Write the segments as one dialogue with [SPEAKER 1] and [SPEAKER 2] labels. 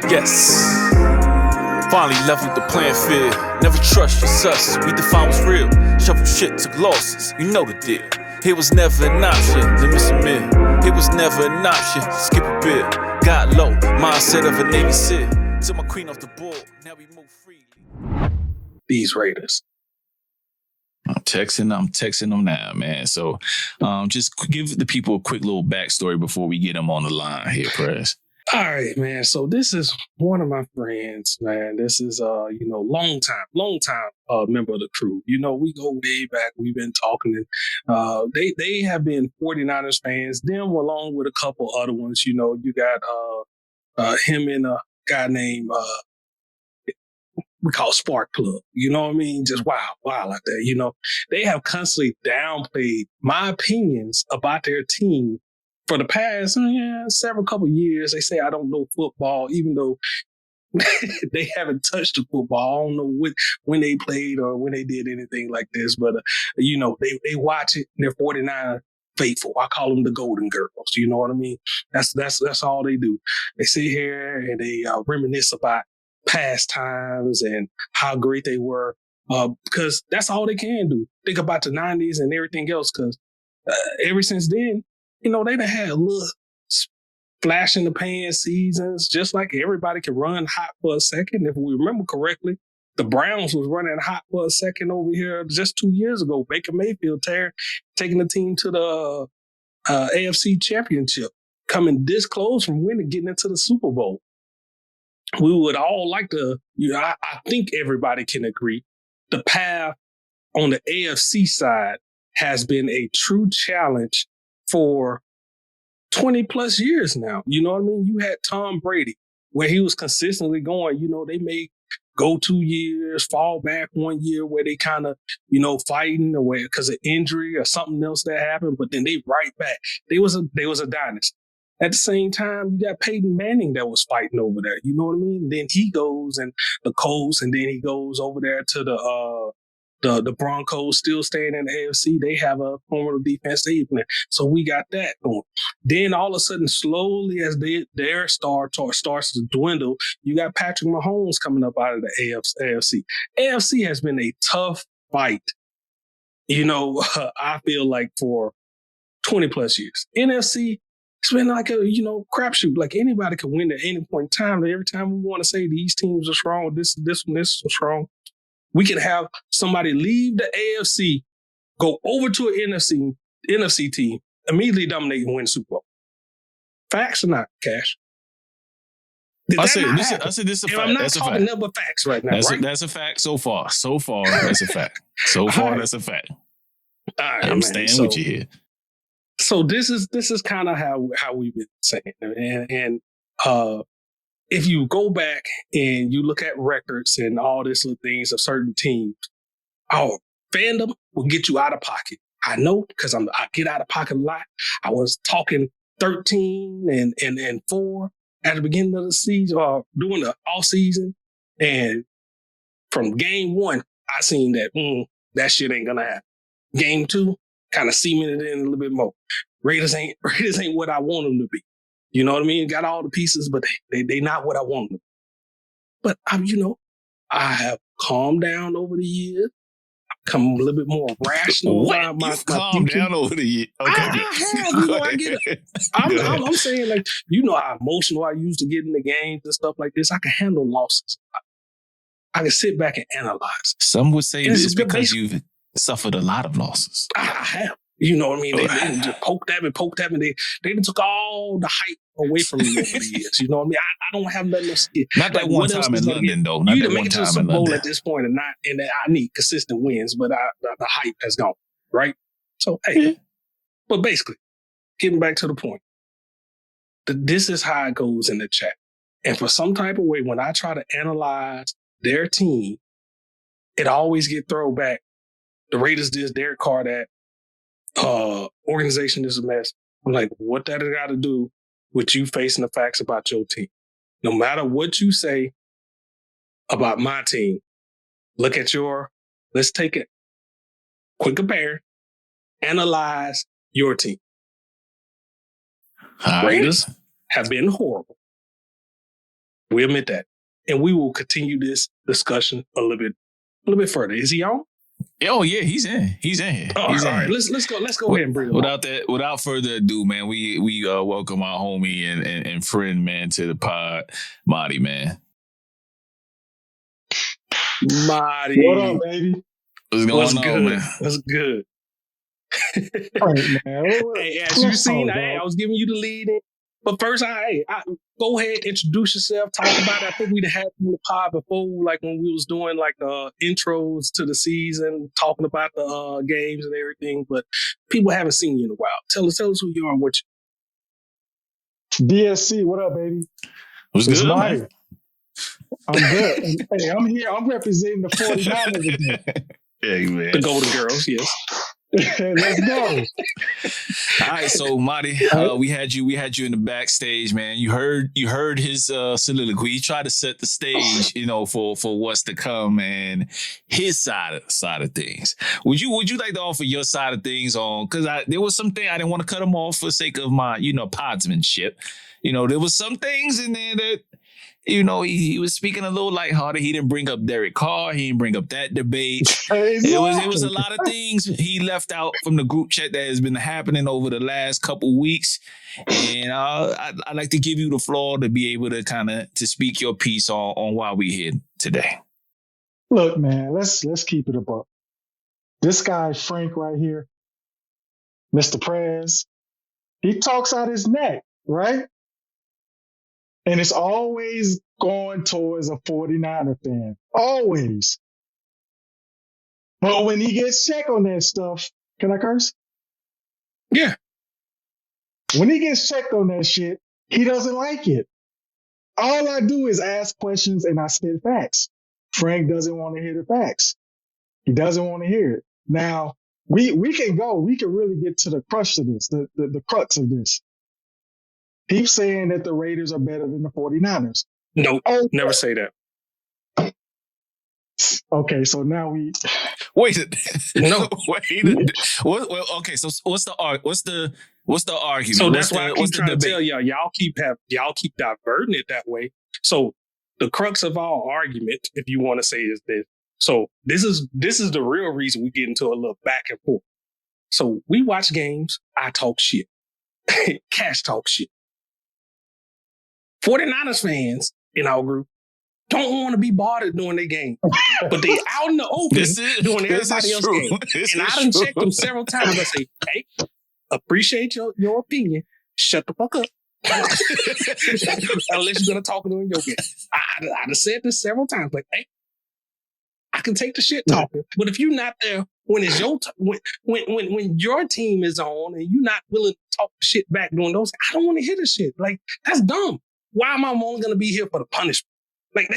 [SPEAKER 1] Yes. Finally leveled the playing field. Never trust your sus. We define what's real. Shuffle shit, took losses. You know the deal. It was never an option to miss a meal. It was never an option to skip a bill. Got low, mindset of a Navy SEAL. Took my queen off the board. Now we move freely.
[SPEAKER 2] These Raiders.
[SPEAKER 3] I'm texting them now, man. So just give the people a quick little backstory before we get them on the line here, Prez.
[SPEAKER 2] All right, man. So this is one of my friends, man. This is long time member of the crew. You know, we go way back. We've been talking, and they have been 49ers fans. Them along with a couple other ones. You know, you got him and a guy named we call Spark Plug. You know what I mean? Just wild like that. You know, they have constantly downplayed my opinions about their team for the past several couple years. They say I don't know football, even though they haven't touched the football. I don't know when they played or when they did anything like this, but they watch it. And they're 49 faithful. I call them the Golden Girls. You know what I mean? That's all they do. They sit here and they reminisce about past times and how great they were, because that's all they can do. Think about the 90s and everything else, because ever since then, you know, they done had a little flash in the pan seasons, just like everybody can run hot for a second. If we remember correctly, the Browns was running hot for a second over here just 2 years ago. Baker Mayfield taking the team to the AFC Championship, coming this close from winning, getting into the Super Bowl. We would all like to, I think everybody can agree, the path on the AFC side has been a true challenge for 20 plus years now. You know what I mean? You had Tom Brady, where he was consistently going, you know, they may go 2 years, fall back 1 year where they kind of, fighting away because of injury or something else that happened, but then they right back. They was a dynasty. At the same time, you got Peyton Manning that was fighting over there. You know what I mean? Then he goes and the Colts, and then he goes over there to the Broncos, still staying in the AFC. They have a formidable defense. So we got that going. Then all of a sudden, slowly as their star starts to dwindle, you got Patrick Mahomes coming up out of the AFC. AFC has been a tough fight, I feel like for 20 plus years. NFC, it's been like a, crapshoot. Like anybody can win at any point in time. Every time we want to say these teams are strong, this one is strong, we can have somebody leave the AFC, go over to an NFC team, immediately dominate and win Super Bowl. Facts or not, Cash?
[SPEAKER 3] I said this is a fact.
[SPEAKER 2] I'm not
[SPEAKER 3] that's
[SPEAKER 2] talking nothing but facts right now.
[SPEAKER 3] That's a fact so far. So far, that's a fact. That's a fact.
[SPEAKER 2] All right,
[SPEAKER 3] I'm staying with you here.
[SPEAKER 2] So this is kind of how we've been saying, and if you go back and you look at records and all these little things of certain teams, our fandom will get you out of pocket. I know because I get out of pocket a lot. I was talking 13 and 4 at the beginning of the season or during the off season, and from game 1, I seen that shit ain't gonna happen. Game 2. Kind of cemented it in a little bit more. Raiders ain't what I want them to be. You know what I mean? Got all the pieces, but they not what I want them to be. But I have calmed down over the years. I've come a little bit more rational.
[SPEAKER 3] You've calmed down over the years. Okay.
[SPEAKER 2] I have. I get it. I'm saying, like, how emotional I used to get in the games and stuff like this. I can handle losses. I can sit back and analyze.
[SPEAKER 3] Some would say this is because you've suffered a lot of losses.
[SPEAKER 2] I have. You know what I mean? They just poked at me. They took all the hype away from me over the years. You know what I mean? I don't have nothing else.
[SPEAKER 3] Not that one time in London, though. Not that one time in London.
[SPEAKER 2] At this point, and I need consistent wins, but the hype has gone, right? So, hey. But basically, getting back to the point, this is how it goes in the chat. And for some type of way, when I try to analyze their team, it always get thrown back. The Raiders this, Derek Carr that, organization is a mess. I'm like, what that got to do with you facing the facts about your team? No matter what you say about my team, let's take it, quick compare, analyze your team. Raiders have been horrible. We admit that. And we will continue this discussion a little bit further. Is he on?
[SPEAKER 3] Oh yeah, he's in. He's in here.
[SPEAKER 2] All right. Let's go ahead and bring him on.
[SPEAKER 3] Without further ado, man, we welcome our homie and friend, man, to the pod, Marty, man.
[SPEAKER 2] Marty.
[SPEAKER 4] What up, baby?
[SPEAKER 3] What's going on, man?
[SPEAKER 2] What's good?
[SPEAKER 4] All right, man.
[SPEAKER 2] Hey, as you seen, I was giving you the lead in. But first, I go ahead, introduce yourself, talk about it. I think we'd had you in the pod before, like when we was doing like intros to the season, talking about the games and everything. But people haven't seen you in a while. Tell us who you are and what you.
[SPEAKER 4] DSC, what up, baby?
[SPEAKER 3] What's good, man?
[SPEAKER 4] I'm good. Hey, I'm here. I'm representing the 49ers today.
[SPEAKER 3] Yeah, man.
[SPEAKER 2] The Golden Girls, yes.
[SPEAKER 4] Let's go.
[SPEAKER 3] All right, so Marty, we had you in the backstage, man. You heard his soliloquy. He tried to set the stage, for what's to come and his side of things. Would you like to offer your side of things on? Because there was something I didn't want to cut him off for the sake of my podsmanship. There was some things in there that. He was speaking a little lighthearted. He didn't bring up Derek Carr. He didn't bring up that debate.
[SPEAKER 4] Exactly.
[SPEAKER 3] It was a lot of things he left out from the group chat that has been happening over the last couple weeks. And I'd like to give you the floor to be able to to speak your piece on why we're here today.
[SPEAKER 4] Look, man, let's keep it a buck. This guy, Frank, right here, Mr. Prez, he talks out his neck, right? And it's always going towards a 49er fan. Always. But when he gets checked on that stuff, can I curse?
[SPEAKER 2] Yeah.
[SPEAKER 4] When he gets checked on that shit, he doesn't like it. All I do is ask questions and I spit facts. Frank doesn't want to hear the facts. He doesn't want to hear it. Now, we can really get to the crux of this, the crux of this. He's saying that the Raiders are better than the 49ers.
[SPEAKER 2] Nope. Never say that.
[SPEAKER 4] Okay, so now we
[SPEAKER 3] wait.
[SPEAKER 2] No.
[SPEAKER 3] Wait. Well, okay. So what's the argument?
[SPEAKER 2] So that's why I keep trying to tell y'all. Y'all keep diverting it that way. So the crux of our argument, if you want to say, is this. So this is the real reason we get into a little back and forth. So we watch games. I talk shit. Cash talk shit. 49ers fans in our group don't want to be bothered during their game, but they out in the open doing everybody else's game. And I done checked them several times. I say, hey, appreciate your opinion. Shut the fuck up. Unless you're going to talk during your game. I done said this several times. Like, hey, I can take the shit talking, but if you're not there when it's your when your team is on and you're not willing to talk shit back during those, I don't want to hear this shit. Like, that's dumb. Why am I only going to be here for the punishment? Like,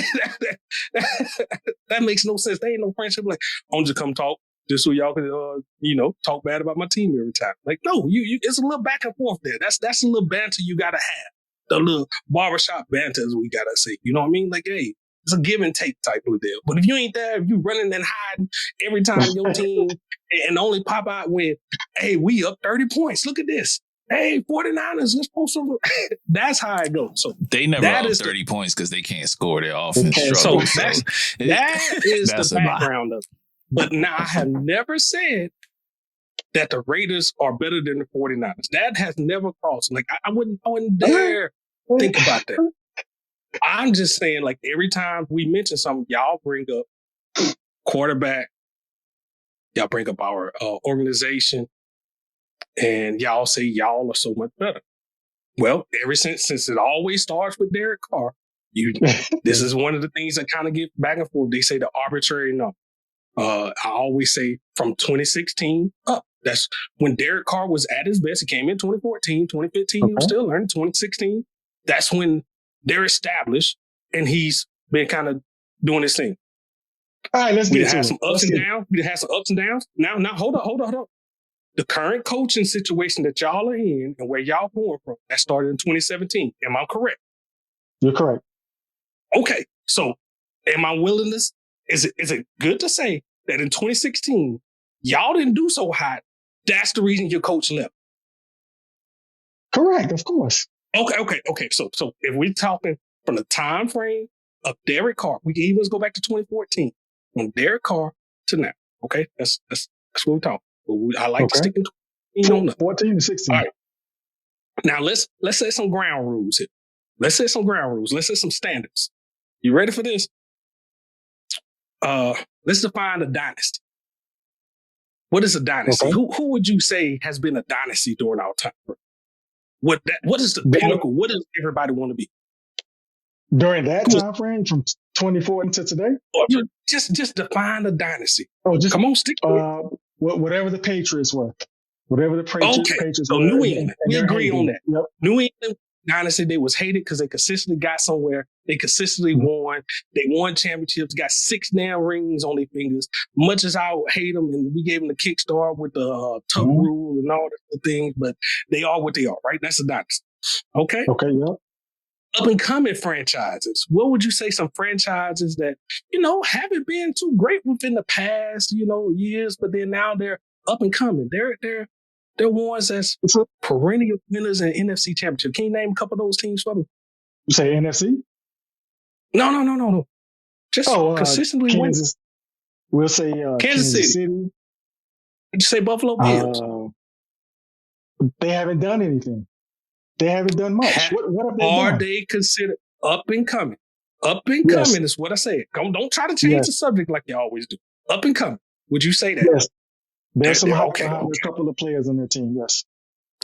[SPEAKER 2] that makes no sense. There ain't no friendship. Like, I'm just come talk just so y'all can, talk bad about my team every time. Like, no, it's a little back and forth there. That's a little banter you got to have. The little barbershop banter, as we got to say. You know what I mean? Like, hey, it's a give and take type of deal. But if you ain't there, if you running and hiding every time your team and only pop out when, hey, we up 30 points. Look at this. Hey, 49ers, let's post some. That's how it goes. So
[SPEAKER 3] they never up 30 points because they can't score their offense.
[SPEAKER 2] So that is the background of it. But now I have never said that the Raiders are better than the 49ers. That has never crossed. Like, I wouldn't dare think about that. I'm just saying, like, every time we mention something, y'all bring up quarterback, y'all bring up our organization, and y'all say y'all are so much better. Well, ever since it always starts with Derek Carr, this is one of the things that kind of get back and forth. They say the arbitrary number. I always say from 2016 up. That's when Derek Carr was at his best. He came in 2014, 2015. He was still learning. 2016, that's when they're established, and he's been kind of doing his thing.
[SPEAKER 4] All right, let's get to it.
[SPEAKER 2] Some ups and downs. We had some ups and downs. Now, hold up. The current coaching situation that y'all are in and where y'all going from, that started in 2017. Am I correct?
[SPEAKER 4] You're correct.
[SPEAKER 2] Okay. So am I willingness? Is it good to say that in 2016, y'all didn't do so hot? That's the reason your coach left.
[SPEAKER 4] Correct, of course.
[SPEAKER 2] Okay. So if we're talking from the time frame of Derek Carr. We can even go back to 2014 from Derek Carr to now. Okay, that's what we're talking. But I like to stick in
[SPEAKER 4] 14 to 16.
[SPEAKER 2] All right. Now let's set some ground rules here. Let's set some ground rules. Let's set some standards. You ready for this? Let's define a dynasty. What is a dynasty?
[SPEAKER 4] Okay.
[SPEAKER 2] Who would you say has been a dynasty during our time? What is the pinnacle? What does everybody want to be?
[SPEAKER 4] During that time frame, from 2014 to today?
[SPEAKER 2] Just define a dynasty.
[SPEAKER 4] Oh, just
[SPEAKER 2] come on, stick to it.
[SPEAKER 4] Whatever the Patriots were. Whatever the Patriots
[SPEAKER 2] so
[SPEAKER 4] were.
[SPEAKER 2] New England. We agree on that.
[SPEAKER 4] Yep.
[SPEAKER 2] New England dynasty, they was hated because they consistently got somewhere. They consistently won. They won championships, got 6 damn rings on their fingers. Much as I hate them, and we gave them the kickstart with the tuck rule and all the things, but they are what they are, right? That's a dynasty. Okay?
[SPEAKER 4] Okay, yeah.
[SPEAKER 2] Up and coming franchises. What would you say some franchises that, haven't been too great within the past, years, but then now they're up and coming. They're ones that's perennial winners in NFC Championship. Can you name a couple of those teams for me?
[SPEAKER 4] You say NFC?
[SPEAKER 2] No. Just consistently
[SPEAKER 4] Kansas. We'll say
[SPEAKER 2] Kansas City. Did you say Buffalo Bills?
[SPEAKER 4] They haven't done anything. They haven't done much. What have they done?
[SPEAKER 2] Are they considered up and coming? Up and coming is what I said. Don't try to change the subject like you always do. Up and coming. Would you say that?
[SPEAKER 4] Yes. There's some a couple of players on their team, yes.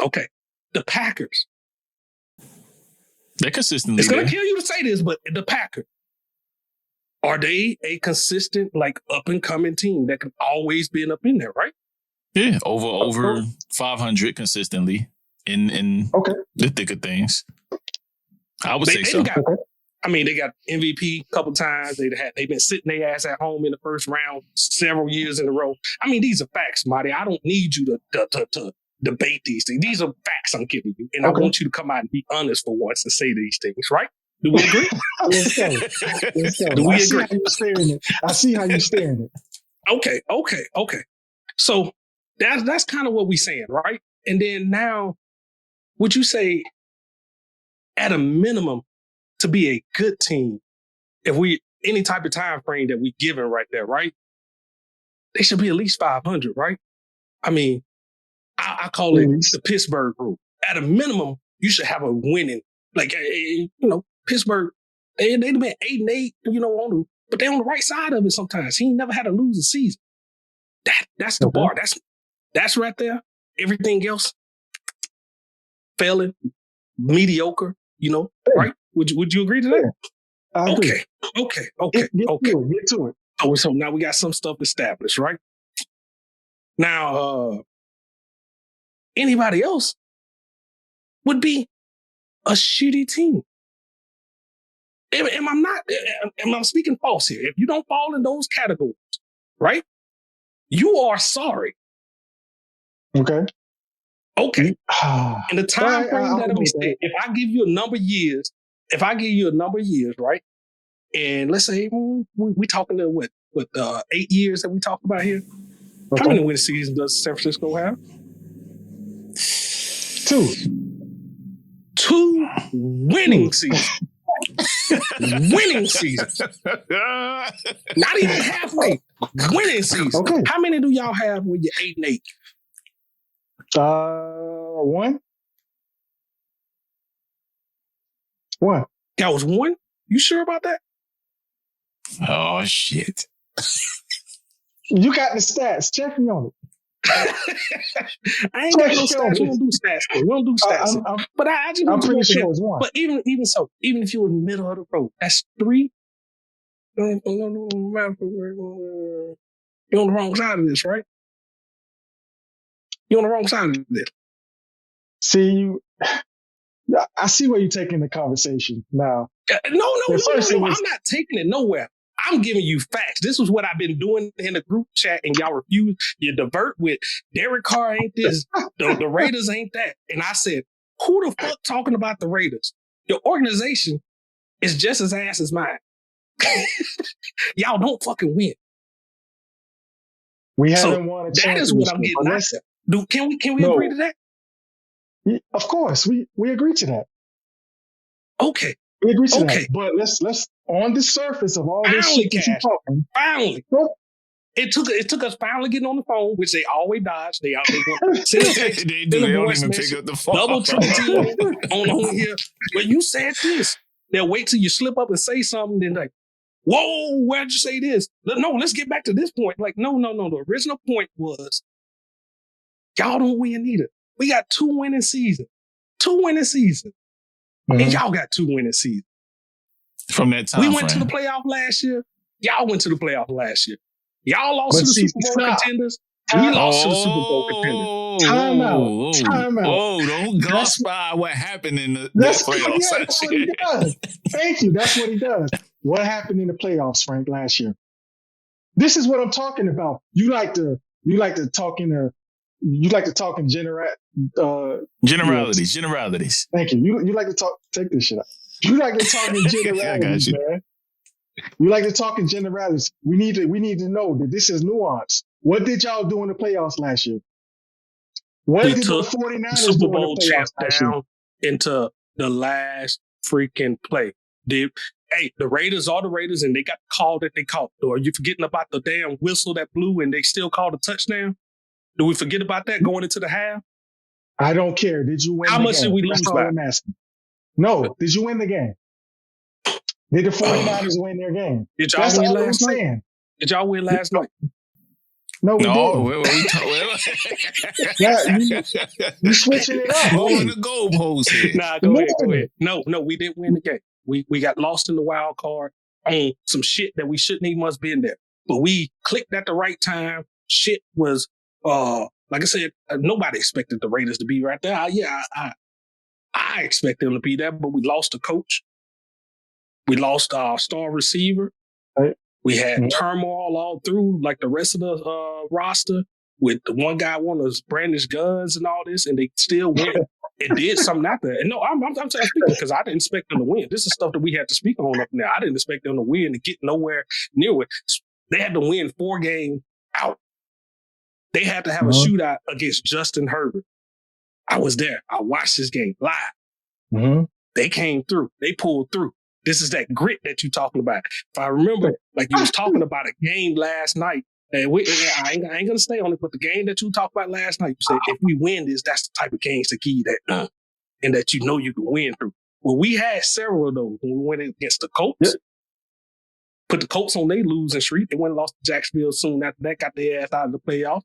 [SPEAKER 2] Okay. The Packers.
[SPEAKER 3] They're consistently
[SPEAKER 2] It's going to kill you to say this, but the Packers, are they a consistent, up and coming team that can always be up in there, right?
[SPEAKER 3] Yeah, over 500 consistently in the thick of things. I would say so.
[SPEAKER 2] They got MVP a couple times. They've been sitting their ass at home in the first round several years in a row. These are facts, Marty. I don't need you to debate these things. These are facts I'm giving you. And I want you to come out and be honest for once and say these things, right? Do we agree?
[SPEAKER 4] Let's go. Do we agree? I see how you're staring it.
[SPEAKER 2] Okay. So that's kind of what we're saying, right? And then now, would you say at a minimum, to be a good team, if we any type of time frame that we given right there, right? They should be at least 500, right? I call it the Pittsburgh rule. At a minimum, you should have a winning, Pittsburgh. They've been 8-8, but they're on the right side of it sometimes. He ain't never had a losing season. That's the bar. That's right there. Everything else, failing, mediocre. Right? Would you agree to that?
[SPEAKER 4] I agree.
[SPEAKER 2] Okay.
[SPEAKER 4] Get to it.
[SPEAKER 2] So now we got some stuff established, right? Now, anybody else would be a shitty team. Am I speaking false here? If you don't fall in those categories, right? You are sorry.
[SPEAKER 4] Okay.
[SPEAKER 2] In the time frame that we said, if I give you a number of years, right? And let's say we talking to what 8 years that we talked about here. Okay. How many winning seasons does San Francisco have? 2 winning seasons. Winning seasons. Not even halfway. Winning seasons. Okay. How many do y'all have when you're 8-8?
[SPEAKER 4] 1.
[SPEAKER 2] That was 1? You sure about that?
[SPEAKER 3] Oh, shit.
[SPEAKER 4] You got the stats. Check me on it.
[SPEAKER 2] I ain't got no stats. We don't do stats. But I'm
[SPEAKER 4] pretty sure it's 1.
[SPEAKER 2] But even so, even if you were in the middle of the road, that's 3. You're on the wrong side of this, right? You're on the wrong side of this.
[SPEAKER 4] See, I see where you're taking the conversation now.
[SPEAKER 2] No. I'm not taking it nowhere. I'm giving you facts. This is what I've been doing in the group chat, and y'all refuse. You divert with Derek Carr ain't this, the Raiders ain't that. And I said, who the fuck talking about the Raiders? Your organization is just as ass as mine. Y'all don't fucking win.
[SPEAKER 4] We haven't won a championship.
[SPEAKER 2] That is what I'm getting at. Can we agree to that?
[SPEAKER 4] Of course, we agree to that.
[SPEAKER 2] Okay.
[SPEAKER 4] We agree to
[SPEAKER 2] Okay.
[SPEAKER 4] that. But let's on the surface of all this
[SPEAKER 2] Finally,
[SPEAKER 4] shit that you're
[SPEAKER 2] Cash.
[SPEAKER 4] talking.
[SPEAKER 2] Finally.
[SPEAKER 4] Well,
[SPEAKER 2] It took us finally getting on the phone, which they always dodge. They want to send a text,
[SPEAKER 3] They do.
[SPEAKER 2] send a
[SPEAKER 3] They don't
[SPEAKER 2] voice
[SPEAKER 3] even
[SPEAKER 2] message,
[SPEAKER 3] pick up the phone.
[SPEAKER 2] double triple team on here. Well, you said this. They'll wait till you slip up and say something, then like, whoa, where'd you say this? No, let's get back to this point. Like, no. The original point was y'all don't win either. We got 2 winning seasons. 2 winning seasons. And y'all got 2 winning seasons.
[SPEAKER 3] From that time
[SPEAKER 2] We went
[SPEAKER 3] frame.
[SPEAKER 2] to the playoff last year. Y'all went to the playoff last year. Y'all lost
[SPEAKER 4] But
[SPEAKER 2] to the
[SPEAKER 4] see,
[SPEAKER 2] Super Bowl
[SPEAKER 4] stop.
[SPEAKER 2] contenders. We lost to the Super Bowl contenders.
[SPEAKER 4] Time out.
[SPEAKER 3] Oh, don't gloss by what happened in the
[SPEAKER 4] That's
[SPEAKER 3] playoffs.
[SPEAKER 4] that's what he does. Thank you. That's what he does. What happened in the playoffs, Frank, last year? This is what I'm talking about. You like to talk in
[SPEAKER 3] Generalities.
[SPEAKER 4] Thank you. You like to talk. Take this shit out. You like to talk in generalities, man. You like to talk in generalities. We need to know that this is nuance. What did y'all do in the playoffs last year? What
[SPEAKER 2] We
[SPEAKER 4] did the
[SPEAKER 2] took
[SPEAKER 4] 49ers
[SPEAKER 2] Super
[SPEAKER 4] do in
[SPEAKER 2] Bowl
[SPEAKER 4] the playoffs
[SPEAKER 2] champ
[SPEAKER 4] last year?
[SPEAKER 2] down into the last freaking play. The Raiders are the Raiders, and they got called that they called. Are you forgetting about the damn whistle that blew and they still called a touchdown? Do we forget about that going into the half?
[SPEAKER 4] I don't care. Did you win
[SPEAKER 2] How
[SPEAKER 4] the
[SPEAKER 2] much
[SPEAKER 4] game?
[SPEAKER 2] did we
[SPEAKER 4] That's
[SPEAKER 2] lose
[SPEAKER 4] all
[SPEAKER 2] by?
[SPEAKER 4] I'm asking. No. Did you win the game? Did the 49ers win their game?
[SPEAKER 2] Did y'all
[SPEAKER 4] That's
[SPEAKER 2] win
[SPEAKER 4] all I'm
[SPEAKER 2] last night?
[SPEAKER 4] saying.
[SPEAKER 2] Did y'all win last night?
[SPEAKER 4] No, we
[SPEAKER 3] No,
[SPEAKER 4] didn't. You switching it up.
[SPEAKER 3] moving the goalposts here.
[SPEAKER 2] Nah, go ahead. No, we didn't win the game. We got lost in the wild card on some shit that we shouldn't even must been there. But we clicked at the right time. Shit was like I said, nobody expected the Raiders to be right there. I expect them to be there, but we lost a coach. We lost our star receiver.
[SPEAKER 4] Right.
[SPEAKER 2] We had turmoil all through, like the rest of the roster, with the one guy wanting to brandish guns and all this, and they still went and did something out there. And no, I'm speaking because I didn't expect them to win. This is stuff that we had to speak on up now. I didn't expect them to win and get nowhere near it. They had to win 4 games out. They had to have a shootout against Justin Herbert. I was there. I watched this game live.
[SPEAKER 4] Mm-hmm.
[SPEAKER 2] They came through. They pulled through. This is that grit that you're talking about. If I remember, like you was talking about a game last night, and I ain't going to stay on it, but the game that you talked about last night, you said, if we win this, that's the type of games to give you that, and that you know you can win through. Well, we had several of those when we went against the Colts. Yep. Put the Colts on their losing streak. They went and lost to Jacksonville soon after that, got their ass out of the playoffs.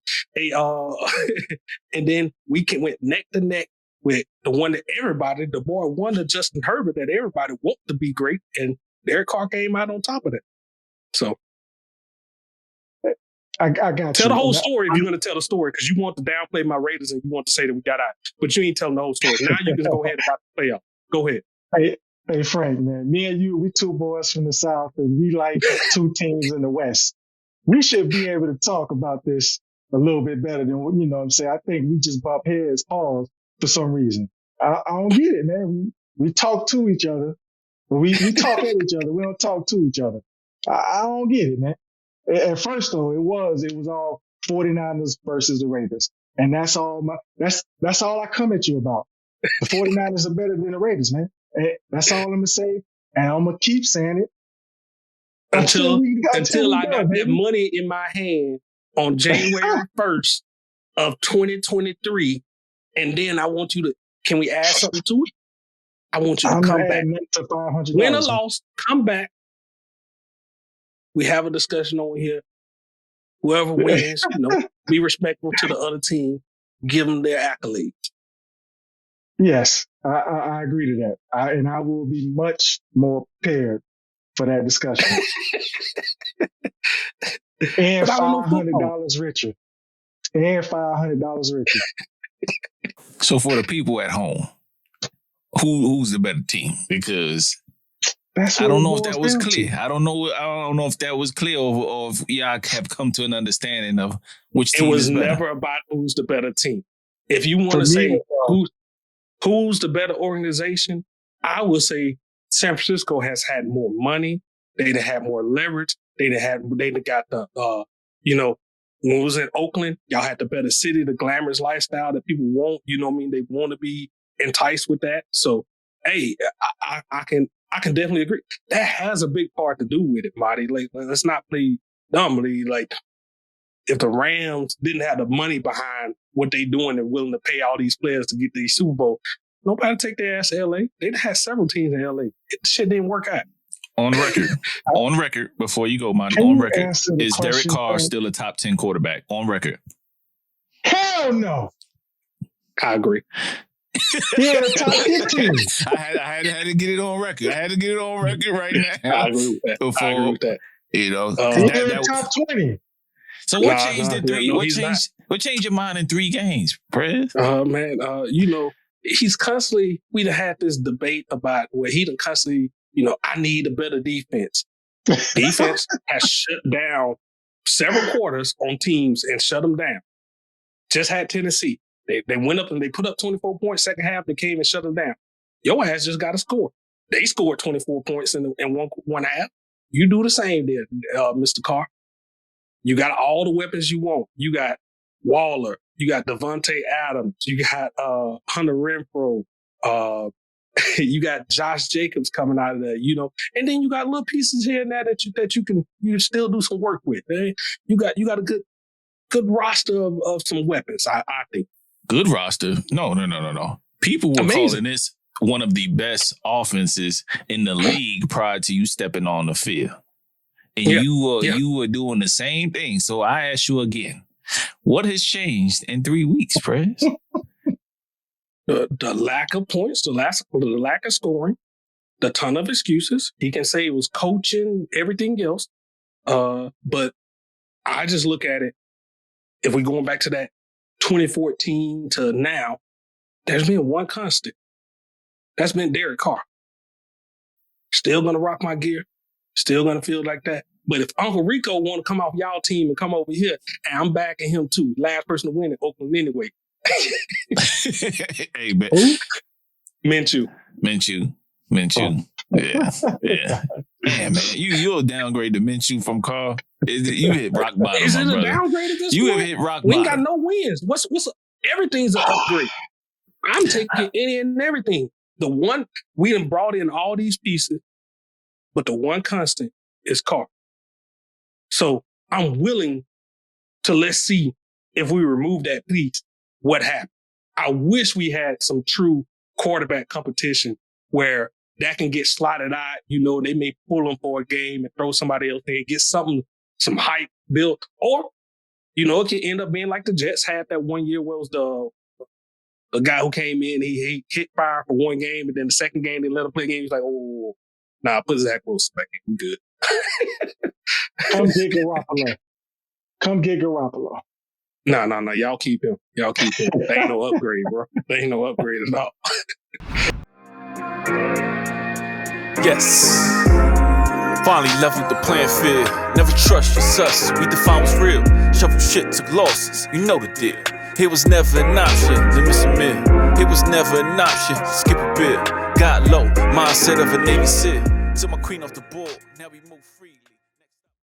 [SPEAKER 2] And then we went neck to neck with the one that everybody, the boy won to Justin Herbert that everybody want to be great, and Derek Carr came out on top of that. So
[SPEAKER 4] I got
[SPEAKER 2] tell
[SPEAKER 4] you.
[SPEAKER 2] the whole story if you're going to tell the story, because you want to downplay my Raiders and you want to say that we got out, but you ain't telling the whole story. Now you can go ahead about the playoff. Go ahead.
[SPEAKER 4] Hey, Frank, man, me and you, we 2 boys from the South, and we like 2 teams in the West. We should be able to talk about this a little bit better than, you know what I'm saying? I think we just bump heads, pause, for some reason. I don't get it, man. We talk to each other, but we talk at each other. We don't talk to each other. I don't get it, man. At first, though, it was all 49ers versus the Raiders. And that's all I come at you about. The 49ers are better than the Raiders, man. That's all I'm going to say. And I'm going to keep saying it.
[SPEAKER 2] Until I got that money in my hand on January 1st of 2023. And then I want you to, can we add something to it? I want you to come back.
[SPEAKER 4] To $500,
[SPEAKER 2] win or loss, come back. We have a discussion over here. Whoever wins, be respectful to the other team. Give them their accolades.
[SPEAKER 4] Yes, I agree to that. And I will be much more prepared for that discussion. And $500 richer.
[SPEAKER 3] So for the people at home, who's the better team? Because I don't know if that was clear. I don't know if that was clear, or if y'all have come to an understanding of which team is better.
[SPEAKER 2] It was never about who's the better team. If you want to say who's the better organization, I would say San Francisco has had more money. They'd had more leverage. They'd got the when it was in Oakland, y'all had the better city, the glamorous lifestyle that people want. You know what I mean? They want to be enticed with that. So, hey, I can definitely agree. That has a big part to do with it, Marty. Like, let's not play dumbly. Like, if the Rams didn't have the money behind what they doing and willing to pay all these players to get these Super Bowl, nobody take their ass to LA. They'd had several teams in LA. Shit didn't work out.
[SPEAKER 3] On record, before you go, Monty, on record, is Derek Carr still a top 10 quarterback? On record.
[SPEAKER 4] Hell no.
[SPEAKER 2] I agree.
[SPEAKER 4] Yeah, the top 15.
[SPEAKER 3] I had to get it on record. I had to get it on record right now.
[SPEAKER 2] I agree with that.
[SPEAKER 3] Before,
[SPEAKER 2] I agree with that.
[SPEAKER 3] You know,
[SPEAKER 4] That top 20.
[SPEAKER 3] So what changed in three? What changed your mind in 3 games, Prez?
[SPEAKER 2] Man, you know, he's constantly. We done had this debate about where he done constantly. You know, I need a better defense. Defense has shut down several quarters on teams and shut them down. Just had Tennessee. They went up and they put up 24 points. Second half, they came and shut them down. Your ass just got to score. They scored 24 points in one half. You do the same there, Mr. Carr. You got all the weapons you want. You got Waller. You got Devontae Adams. You got Hunter Renfrow. You got Josh Jacobs coming out of there, you know, and then you got little pieces here and there that you can still do some work with. Eh? You got a good roster of some weapons. I think
[SPEAKER 3] good roster. No. People were calling this one of the best offenses in the league prior to you stepping on the field, and you were doing the same thing. So I ask you again, what has changed in 3 weeks, Prez?
[SPEAKER 2] The lack of points, the lack of scoring, the ton of excuses. He can say it was coaching, everything else. But I just look at it, if we're going back to that 2014 to now, there's been one constant. That's been Derek Carr. Still going to rock my gear. Still going to feel like that. But if Uncle Rico want to come off y'all team and come over here, and I'm backing him too. Last person to win in Oakland anyway.
[SPEAKER 3] Hey, man.
[SPEAKER 2] Minshew.
[SPEAKER 3] Oh. Yeah. Man, you'll downgrade the Minshew from Carr. You hit rock bottom.
[SPEAKER 2] Is it
[SPEAKER 3] brother.
[SPEAKER 2] A downgrade at this
[SPEAKER 3] You
[SPEAKER 2] point?
[SPEAKER 3] have hit rock
[SPEAKER 2] we
[SPEAKER 3] bottom.
[SPEAKER 2] We ain't got no wins. Everything's an upgrade. I'm taking any and everything. The one we done brought in all these pieces, but the one constant is Carr. So I'm willing to let's see if we remove that piece, what happened. I wish we had some true quarterback competition where that can get slotted out. You know, they may pull them for a game and throw somebody else in, get some hype built. Or, you know, it could end up being like the Jets had that one year where it was the guy who came in, he hit fire for one game, and then the second game, they let him play a game. He's like, oh, nah, put Zach Wilson back in. We good.
[SPEAKER 4] Come get Garoppolo.
[SPEAKER 2] No. Y'all keep him. They ain't no upgrade, bro. They ain't no upgrade at all.
[SPEAKER 1] Yes. Finally leveled the playing field. Never trust your sus. We define what's real. Shuffle shit, took losses. You know the deal. It was never an option to miss a meal. It was never an option to skip a bill. Got low, mindset of a Navy SEAL. Took my queen off the board. Now we move free.